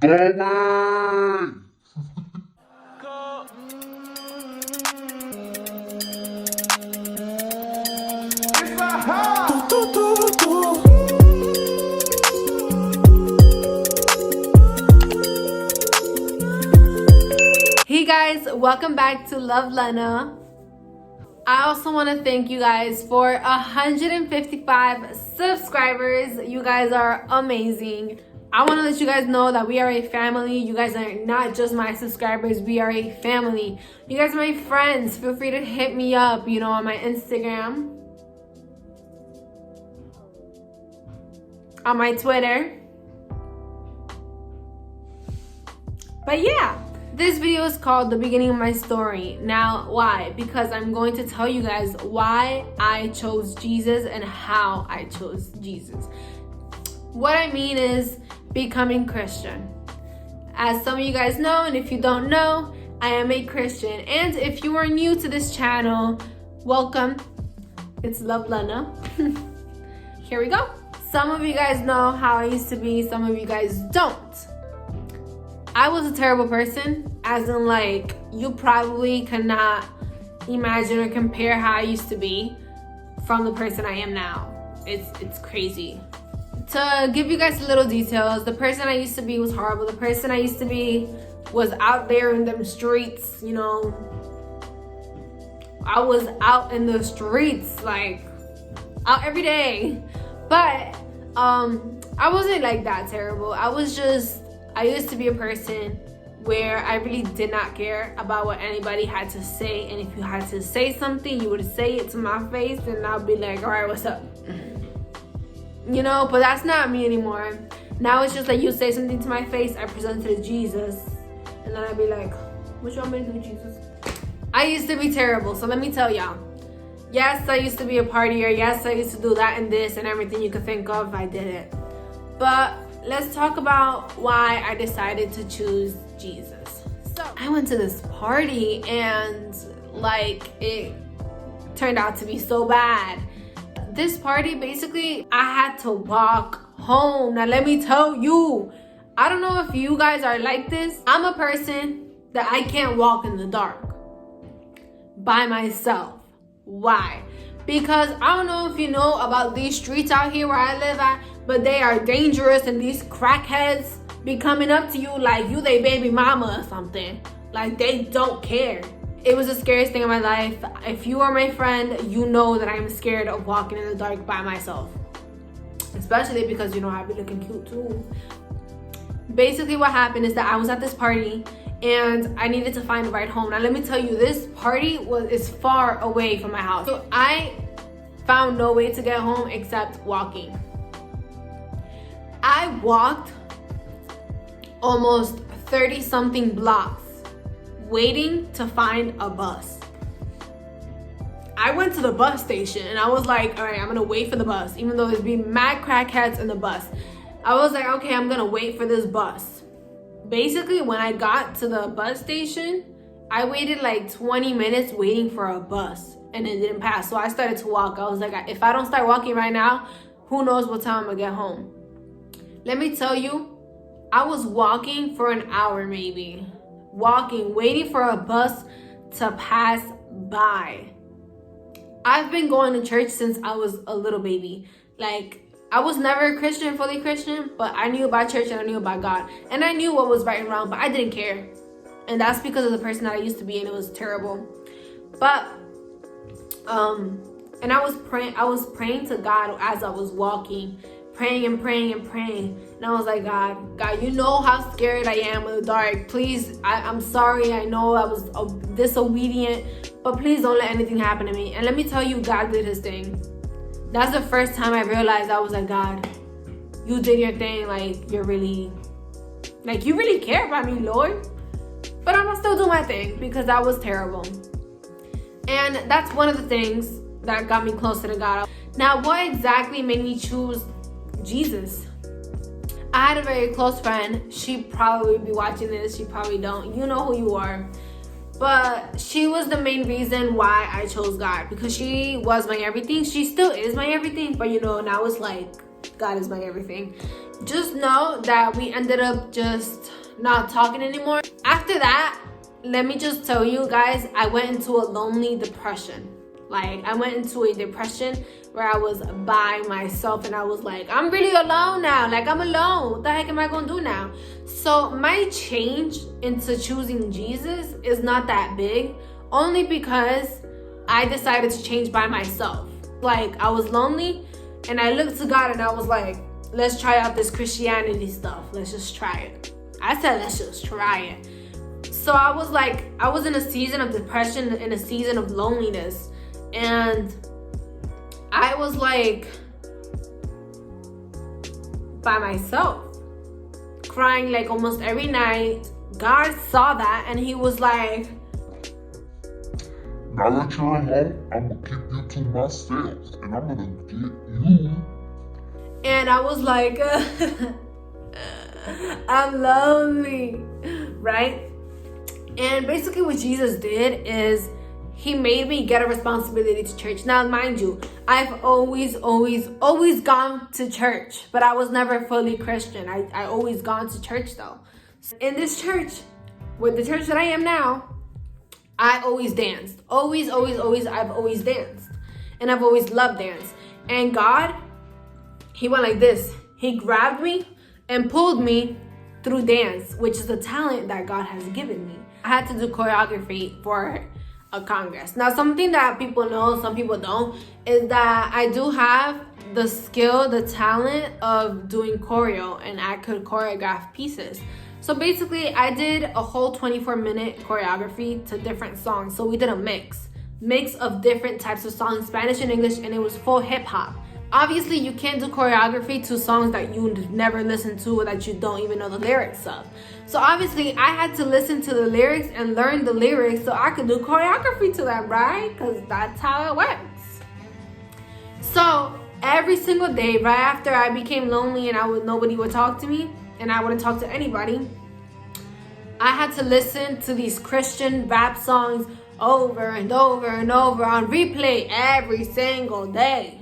going. Hey guys, welcome back to Love Lena. I also want to thank you guys for 155 subscribers. You guys are amazing. I want to let you guys know that we are a family. You guys are not just my subscribers. We are a family. You guys are my friends. Feel free to hit me up, on my Instagram, on my Twitter. But yeah. This video is called The Beginning of My Story. Now, why? Because I'm going to tell you guys why I chose Jesus and how I chose Jesus. What I mean is becoming Christian. As some of you guys know, and if you don't know, I am a Christian. And if you are new to this channel, welcome. It's Love Lena. Here we go. Some of you guys know how I used to be, some of you guys don't. I was a terrible person, as in you probably cannot imagine or compare how I used to be from the person I am now. It's crazy. To give you guys little details, the person I used to be was horrible. The person I used to be was out there in them streets, I was out in the streets, out every day. But I wasn't that terrible. I used to be a person where I really did not care about what anybody had to say. And if you had to say something, you would say it to my face and I'll be like, all right, what's up? But that's not me anymore. Now it's just you say something to my face, I present it to Jesus. And then I'd be like, what you want me to do, Jesus? I used to be terrible, so let me tell y'all. Yes, I used to be a partier. Yes, I used to do that and this and everything you could think of, I did it. But let's talk about why I decided to choose Jesus. So I went to this party and it turned out to be so bad. This party, basically, I had to walk home. Now let me tell you, I don't know if you guys are like this. I'm a person that I can't walk in the dark by myself. Why? Because I don't know if you know about these streets out here where I live at, but they are dangerous, and these crackheads be coming up to you like you they baby mama or something. They don't care. It was the scariest thing in my life. If you are my friend, you know that I'm scared of walking in the dark by myself. Especially because, I be looking cute too. Basically what happened is that I was at this party and I needed to find a ride home. Now let me tell you, this party is far away from my house. So I found no way to get home except walking. I walked almost 30 something blocks waiting to find a bus. I went to the bus station and I was like, all right, I'm gonna wait for the bus, even though there's be mad crackheads in the bus. I was like, okay, I'm gonna wait for this bus. Basically, when I got to the bus station, I waited 20 minutes waiting for a bus and it didn't pass. So I started to walk. I was like, if I don't start walking right now, who knows what time I'm gonna get home. Let me tell you, I was walking for an hour maybe. Walking, waiting for a bus to pass by. I've been going to church since I was a little baby. I was never a Christian, fully Christian, but I knew about church and I knew about God. And I knew what was right and wrong, but I didn't care. And that's because of the person that I used to be, and it was terrible. But, and I was praying to God as I was walking. Praying and praying and praying. And I was like, God, you know how scared I am in the dark. Please, I'm sorry. I know I was disobedient, but please don't let anything happen to me. And let me tell you, God did his thing. That's the first time I realized. I was like, God, you did your thing. You really care about me, Lord. But I'm gonna still do my thing because that was terrible. And that's one of the things that got me closer to God. Now, what exactly made me choose Jesus? I had a very close friend. She probably be watching this. She probably don't. You know who you are. But she was the main reason why I chose God, because she was my everything. She still is my everything, but now it's God is my everything. Just know that we ended up just not talking anymore. After that, let me just tell you guys, I went into a lonely depression. Like, I went into a depression where I was by myself and I was like, I'm really alone now. Like, I'm alone. What the heck am I gonna do now? So my change into choosing Jesus is not that big, only because I decided to change by myself. Like, I was lonely and I looked to God and I was like, let's try out this Christianity stuff. Let's just try it. I said, let's just try it. So I was like, I was in a season of depression, in a season of loneliness. And I was like by myself, crying like almost every night. God saw that and he was like, now that you're alone, I'm gonna keep you to myself and I'm gonna get you. And I was like, I'm lonely, right? And basically what Jesus did is he made me get a responsibility to church. Now, mind you, I've always gone to church, but I was never fully Christian. I always gone to church though. In this church, with the church that I am now, I always danced. Always, I've always danced. And I've always loved dance. And God, he went like this. He grabbed me and pulled me through dance, which is a talent that God has given me. I had to do choreography for a congress. Now, something that people know, some people don't, is that I do have the skill, the talent of doing choreo, and I could choreograph pieces. So basically, I did a whole 24-minute choreography to different songs. So we did a mix of different types of songs, Spanish and English, and it was full hip hop. Obviously, you can't do choreography to songs that you never listened to or that you don't even know the lyrics of. So obviously, I had to listen to the lyrics and learn the lyrics so I could do choreography to them, right? Because that's how it works. So every single day, right after I became lonely and nobody would talk to me and I wouldn't talk to anybody, I had to listen to these Christian rap songs over and over and over on replay every single day.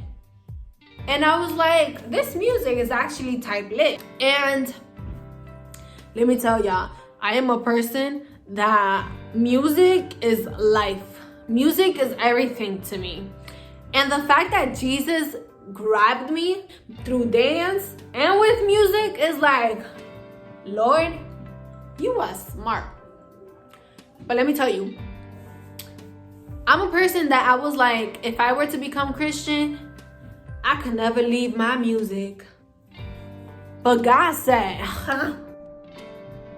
And I was like, this music is actually type lit. And let me tell y'all, I am a person that music is life. Music is everything to me. And the fact that Jesus grabbed me through dance and with music is like, Lord, you are smart. But let me tell you, I'm a person that I was like, if I were to become Christian, I could never leave my music. But God said,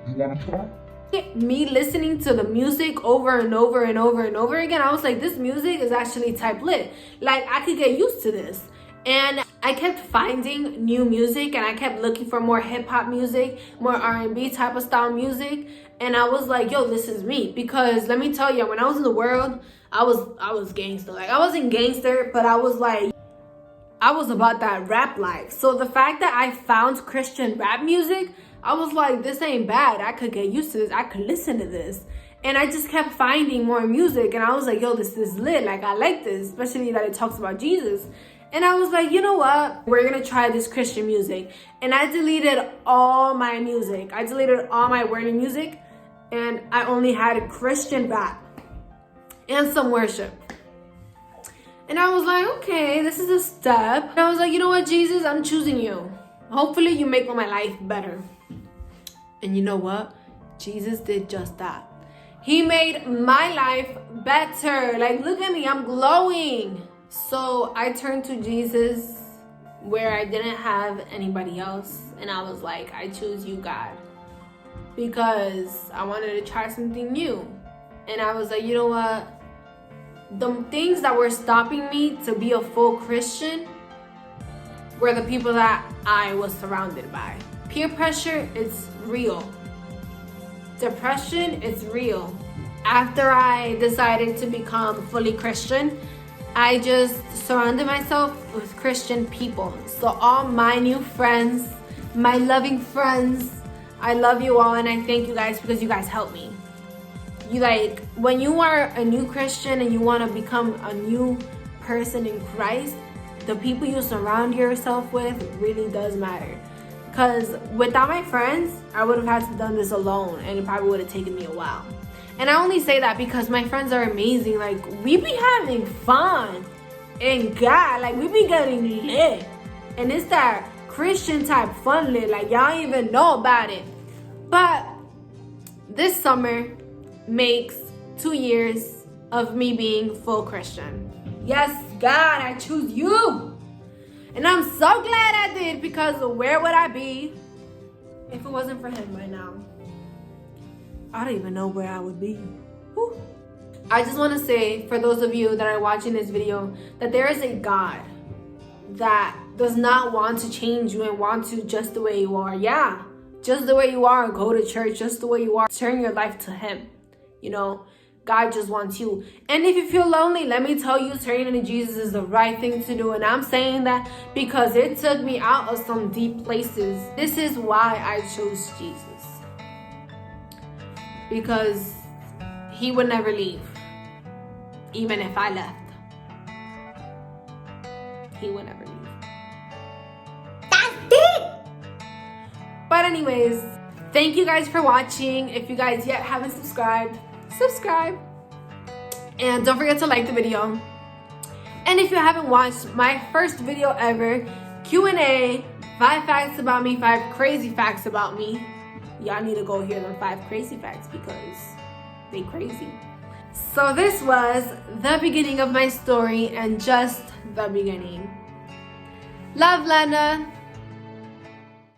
you wanna try? Me listening to the music over and over and over and over again, I was like, this music is actually type lit. Like, I could get used to this. And I kept finding new music and I kept looking for more hip hop music, more R&B type of style music. And I was like, yo, this is me. Because let me tell you, when I was in the world, I was gangster. Like, I wasn't gangster, but I was like, I was about that rap life. So the fact that I found Christian rap music, I was like, this ain't bad. I could get used to this. I could listen to this. And I just kept finding more music. And I was like, yo, this is lit. Like, I like this, especially that it talks about Jesus. And I was like, you know what? We're going to try this Christian music. And I deleted all my music. I deleted all my worldly music. And I only had Christian rap and some worship. And I was like, okay, this is a step. And I was like, you know what, Jesus, I'm choosing you. Hopefully you make my life better. And you know what? Jesus did just that. He made my life better. Like, look at me, I'm glowing. So I turned to Jesus where I didn't have anybody else. And I was like, I choose you, God. Because I wanted to try something new. And I was like, you know what? The things that were stopping me to be a full Christian were the people that I was surrounded by. Peer pressure, it's real. Depression, it's real. After I decided to become fully Christian, I just surrounded myself with Christian people. So all my new friends, my loving friends, I love you all and I thank you guys because you guys helped me. You like, when you are a new Christian and you want to become a new person in Christ, the people you surround yourself with really does matter. Because without my friends, I would have had to done this alone, and it probably would have taken me a while. And I only say that because my friends are amazing. Like, we be having fun. And God, like, we be getting lit. And it's that Christian type fun lit. Like, y'all don't even know about it. But this summer makes 2 years of me being full Christian. Yes, God, I choose you. And I'm so glad I did, because where would I be if it wasn't for him right now? I don't even know where I would be. Whew. I just want to say, for those of you that are watching this video, that there is a God that does not want to change you and want you just the way you are. Yeah, just the way you are. Go to church just the way you are. Turn your life to him. You know, God just wants you. And if you feel lonely, let me tell you, turning to Jesus is the right thing to do. And I'm saying that because it took me out of some deep places. This is why I chose Jesus. Because he would never leave. Even if I left, he would never leave. That's it! But anyways, thank you guys for watching. If you guys yet haven't subscribed, subscribe. And don't forget to like the video. And if you haven't watched my first video ever, Q&A, 5 facts about me, 5 crazy facts about me, y'all need to go hear them 5 crazy facts because they crazy. So this was the beginning of my story, and just the beginning. Love, Lana.